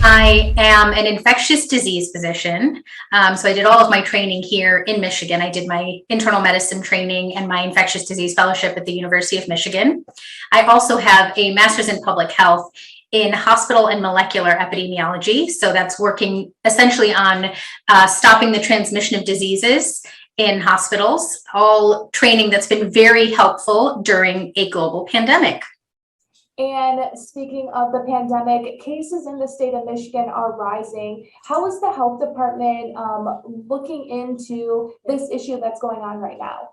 I am an infectious disease physician. So I did all of my training here in Michigan. I did my internal medicine training and my infectious disease fellowship at the University of Michigan. I also have a master's in public health in hospital and molecular epidemiology. So that's working essentially on stopping the transmission of diseases in hospitals, all training that's been very helpful during a global pandemic. And speaking of the pandemic, cases in the state of Michigan are rising. How is the health department looking into this issue that's going on right now?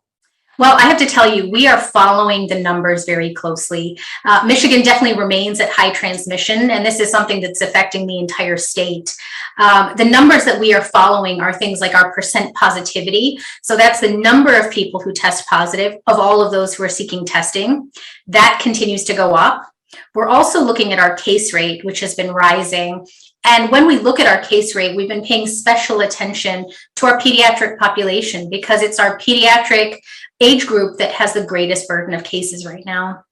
Well, I have to tell you, we are following the numbers very closely. Michigan definitely remains at high transmission, and this is something that's affecting the entire state. The numbers that we are following are things like our percent positivity. So that's the number of people who test positive of all of those who are seeking testing. That continues to go up. We're also looking at our case rate, which has been rising. And when we look at our case rate, we've been paying special attention to our pediatric population because it's our pediatric age group that has the greatest burden of cases right now.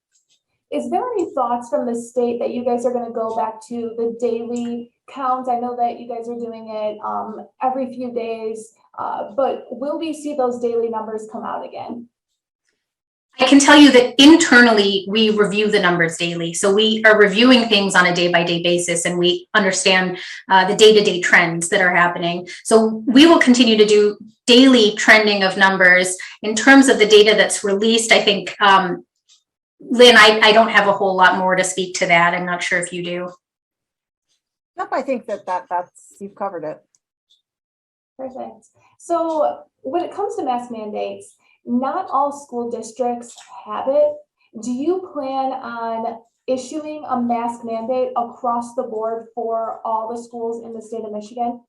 Is there any thoughts from the state that you guys are going to go back to the daily count? I know that you guys are doing it every few days, but will we see those daily numbers come out again? I can tell you that internally, we review the numbers daily. So we are reviewing things on a day-by-day basis, and we understand the day-to-day trends that are happening. So we will continue to do daily trending of numbers. In terms of the data that's released, I think, Lynn, I don't have a whole lot more to speak to that. I'm not sure if you do. Nope, I think that's you've covered it. Perfect. So when it comes to mask mandates, not all school districts have it. Do you plan on issuing a mask mandate across the board for all the schools in the state of Michigan?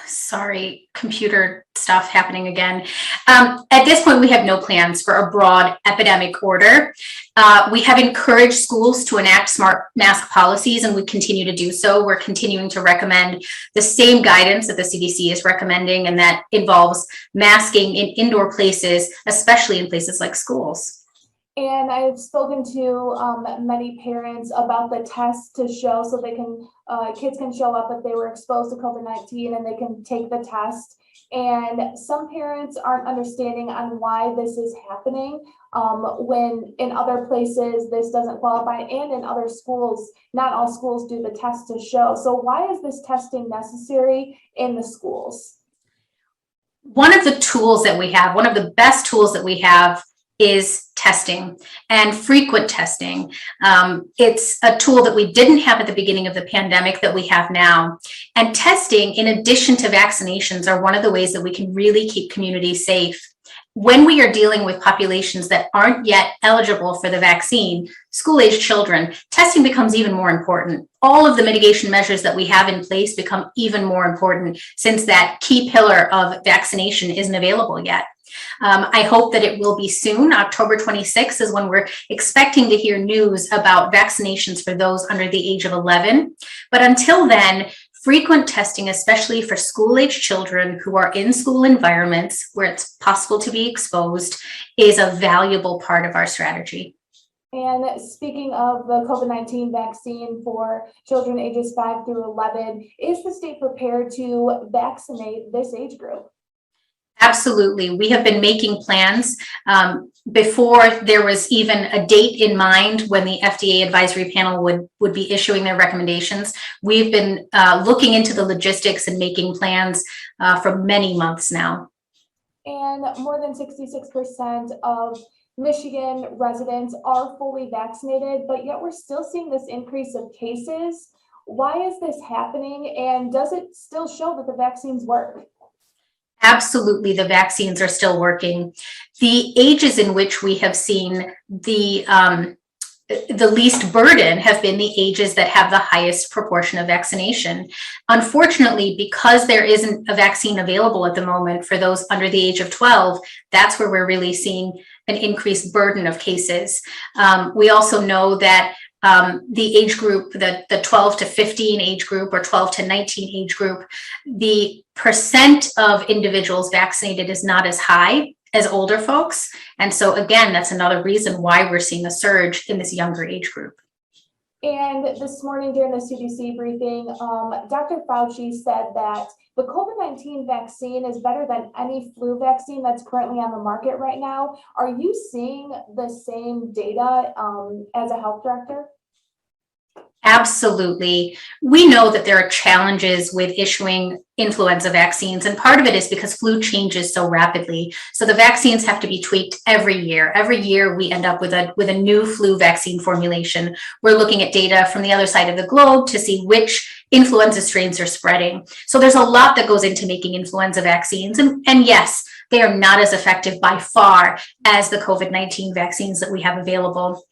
Sorry, computer stuff happening again. At this point, we have no plans for a broad epidemic order. We have encouraged schools to enact smart mask policies, and we continue to do so. We're continuing to recommend the same guidance that the CDC is recommending, and that involves masking in indoor places, especially in places like schools. And I've spoken to many parents about the test to show so they can, kids can show up if they were exposed to COVID-19 and they can take the test. And some parents aren't understanding on why this is happening when in other places this doesn't qualify, and in other schools, not all schools do the test to show. So why is this testing necessary in the schools? One of the tools that we have, one of the best tools that we have, is testing and frequent testing. It's a tool that we didn't have at the beginning of the pandemic that we have now. And testing, in addition to vaccinations, are one of the ways that we can really keep communities safe. When we are dealing with populations that aren't yet eligible for the vaccine, school-age children, testing becomes even more important. All of the mitigation measures that we have in place become even more important since that key pillar of vaccination isn't available yet. I hope that it will be soon. October 26th is when we're expecting to hear news about vaccinations for those under the age of 11. But until then, frequent testing, especially for school-age children who are in school environments where it's possible to be exposed, is a valuable part of our strategy. And speaking of the COVID-19 vaccine for children ages 5 through 11, is the state prepared to vaccinate this age group? Absolutely. We have been making plans before there was even a date in mind when the FDA advisory panel would be issuing their recommendations. We've been looking into the logistics and making plans for many months now. And more than 66% of Michigan residents are fully vaccinated, but yet we're still seeing this increase of cases. Why is this happening? And does it still show that the vaccines work? Absolutely, the vaccines are still working. The ages in which we have seen the least burden have been the ages that have the highest proportion of vaccination. Unfortunately, because there isn't a vaccine available at the moment for those under the age of 12, that's where we're really seeing an increased burden of cases. We also know that the age group, the 12 to 15 age group or 12 to 19 age group, the percent of individuals vaccinated is not as high as older folks. And so again, that's another reason why we're seeing a surge in this younger age group. And this morning during the CDC briefing, Dr. Fauci said that the COVID-19 vaccine is better than any flu vaccine that's currently on the market right now. Are you seeing the same data as a health director? Absolutely. We know that there are challenges with issuing influenza vaccines, and part of it is because flu changes so rapidly. So the vaccines have to be tweaked every year. Every year we end up with a new flu vaccine formulation. We're looking at data from the other side of the globe to see which influenza strains are spreading. So there's a lot that goes into making influenza vaccines. And yes, they are not as effective by far as the COVID-19 vaccines that we have available.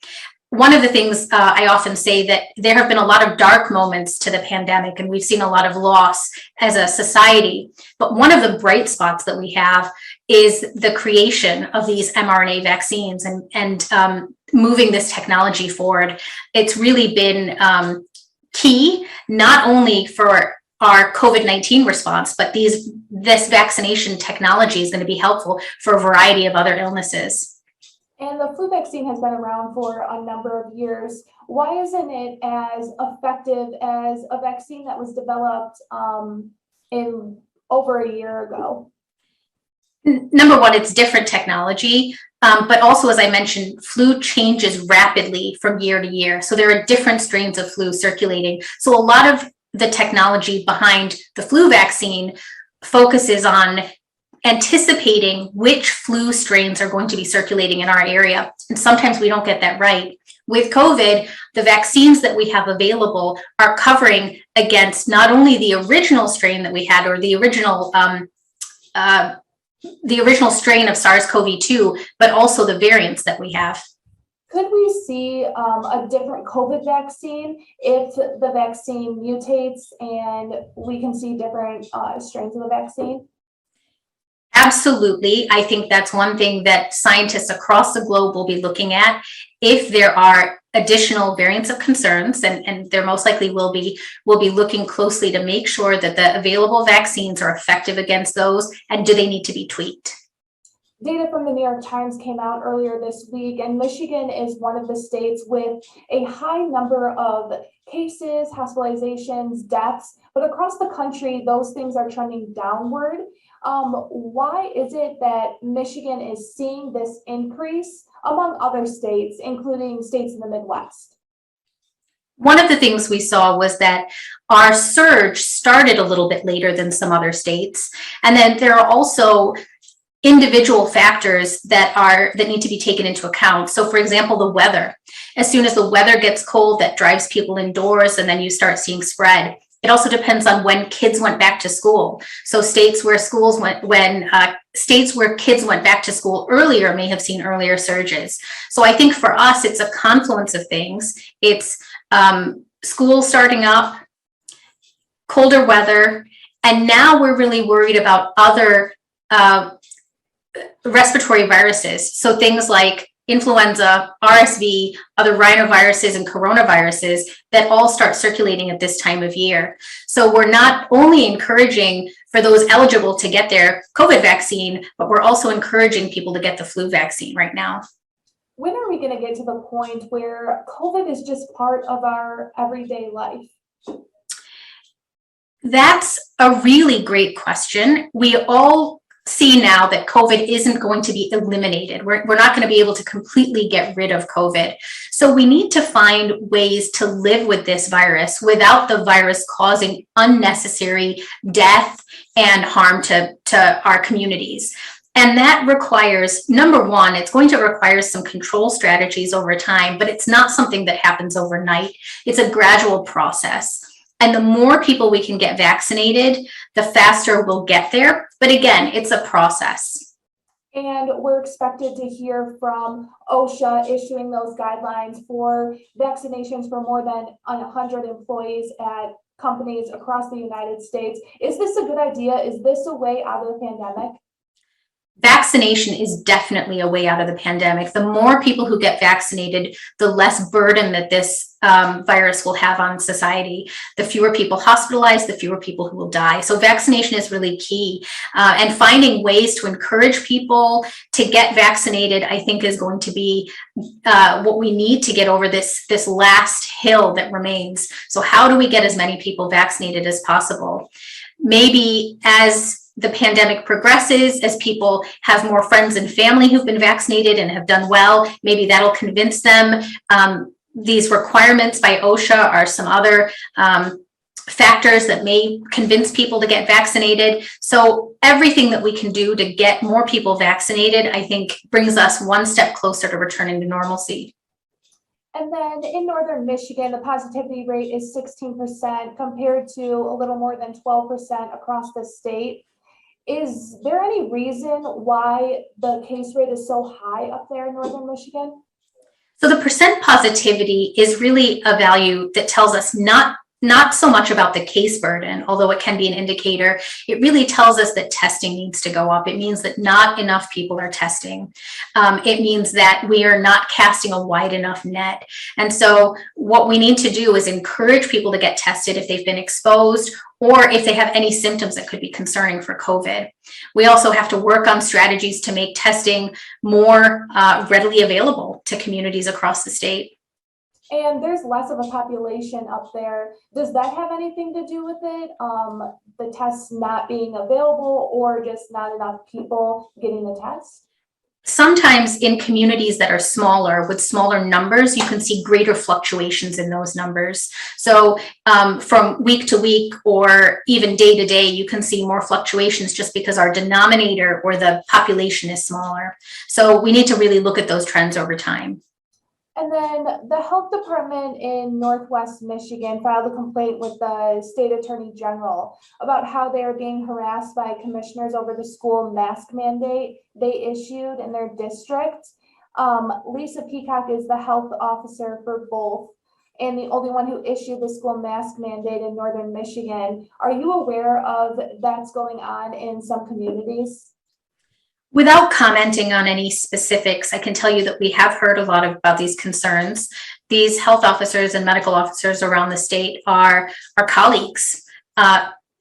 One of the things I often say that there have been a lot of dark moments to the pandemic, and we've seen a lot of loss as a society. But one of the bright spots that we have is the creation of these mRNA vaccines and moving this technology forward. It's really been key, not only for our COVID-19 response, but this vaccination technology is going to be helpful for a variety of other illnesses. And the flu vaccine has been around for a number of years. Why isn't it as effective as a vaccine that was developed in over a year ago? Number one, it's different technology, but also, as I mentioned, flu changes rapidly from year to year. So there are different strains of flu circulating. So a lot of the technology behind the flu vaccine focuses on anticipating which flu strains are going to be circulating in our area. And sometimes we don't get that right. With COVID, the vaccines that we have available are covering against not only the original strain that we had, or the original strain of SARS-CoV-2, but also the variants that we have. Could we see a different COVID vaccine if the vaccine mutates and we can see different strains of the vaccine? Absolutely. I think that's one thing that scientists across the globe will be looking at. If there are additional variants of concerns, and there most likely will be, we'll be looking closely to make sure that the available vaccines are effective against those, and do they need to be tweaked? Data from the New York Times came out earlier this week, and Michigan is one of the states with a high number of cases, hospitalizations, deaths, but across the country, those things are trending downward. Why is it that Michigan is seeing this increase among other states, including states in the Midwest? One of the things we saw was that our surge started a little bit later than some other states. And then there are also individual factors that need to be taken into account. So for example, the weather. As soon as the weather gets cold, that drives people indoors, and then you start seeing spread. It also depends on when kids went back to school. So states where kids went back to school earlier may have seen earlier surges. So I think for us, it's a confluence of things. It's school starting up, colder weather, and now we're really worried about other respiratory viruses. So things like influenza, RSV, other rhinoviruses and coronaviruses that all start circulating at this time of year. So we're not only encouraging for those eligible to get their COVID vaccine, but we're also encouraging people to get the flu vaccine right now. When are we going to get to the point where COVID is just part of our everyday life? That's a really great question. We all see now that COVID isn't going to be eliminated. We're not going to be able to completely get rid of COVID. So we need to find ways to live with this virus without the virus causing unnecessary death and harm to our communities. And that requires, number one, it's going to require some control strategies over time, but it's not something that happens overnight. It's a gradual process. And the more people we can get vaccinated, the faster we'll get there. But again, it's a process. And we're expected to hear from OSHA issuing those guidelines for vaccinations for more than 100 employees at companies across the United States. Is this a good idea? Is this a way out of the pandemic? vaccination is definitely a way out of the pandemic. The more people who get vaccinated, the less burden that this virus will have on society. The fewer people hospitalized, the fewer people who will die. So vaccination is really key. And finding ways to encourage people to get vaccinated, I think, is going to be what we need to get over this last hill that remains. So how do we get as many people vaccinated as possible? Maybe as the pandemic progresses, as people have more friends and family who've been vaccinated and have done well, maybe that'll convince them. These requirements by OSHA are some other factors that may convince people to get vaccinated. So everything that we can do to get more people vaccinated, I think, brings us one step closer to returning to normalcy. And then in Northern Michigan, the positivity rate is 16% compared to a little more than 12% across the state. Is there any reason why the case rate is so high up there in Northern Michigan? So the percent positivity is really a value that tells us not so much about the case burden, although it can be an indicator. It really tells us that testing needs to go up. It means that not enough people are testing. It means that we are not casting a wide enough net. And so what we need to do is encourage people to get tested if they've been exposed or if they have any symptoms that could be concerning for COVID. We also have to work on strategies to make testing more readily available to communities across the state. And there's less of a population up there. Does that have anything to do with it? The tests not being available or just not enough people getting the test? Sometimes in communities that are smaller, with smaller numbers, you can see greater fluctuations in those numbers. So from week to week or even day to day, you can see more fluctuations just because our denominator or the population is smaller. So we need to really look at those trends over time. And then the health department in Northwest Michigan filed a complaint with the state attorney general about how they are being harassed by commissioners over the school mask mandate they issued in their district. Lisa Peacock is the health officer for both and the only one who issued the school mask mandate in Northern Michigan. Are you aware of that's going on in some communities? Without commenting on any specifics, I can tell you that we have heard a lot about these concerns. These health officers and medical officers around the state are our colleagues.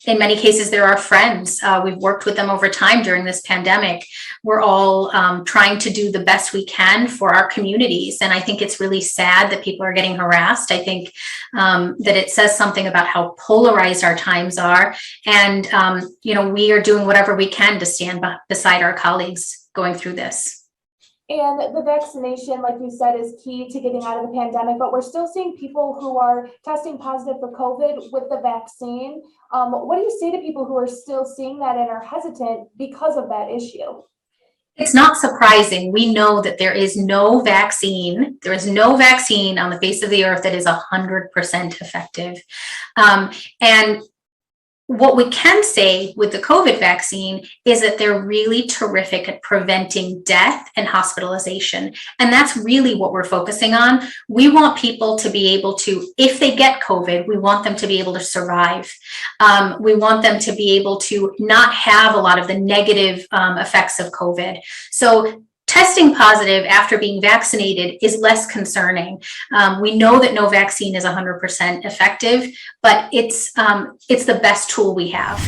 In many cases, they're our friends. We've worked with them over time during this pandemic. We're all trying to do the best we can for our communities. And I think it's really sad that people are getting harassed. I think that it says something about how polarized our times are. And, we are doing whatever we can to stand beside our colleagues going through this. And the vaccination, like you said, is key to getting out of the pandemic, but we're still seeing people who are testing positive for COVID with the vaccine. What do you say to people who are still seeing that and are hesitant because of that issue? It's not surprising. We know that there is no vaccine. There is no vaccine on the face of the earth that is 100% effective. And what we can say with the COVID vaccine is that they're really terrific at preventing death and hospitalization. And that's really what we're focusing on. We want people to be able to, if they get COVID, we want them to be able to survive. We want them to be able to not have a lot of the negative effects of COVID. So testing positive after being vaccinated is less concerning. We know that no vaccine is 100% effective, but it's the best tool we have.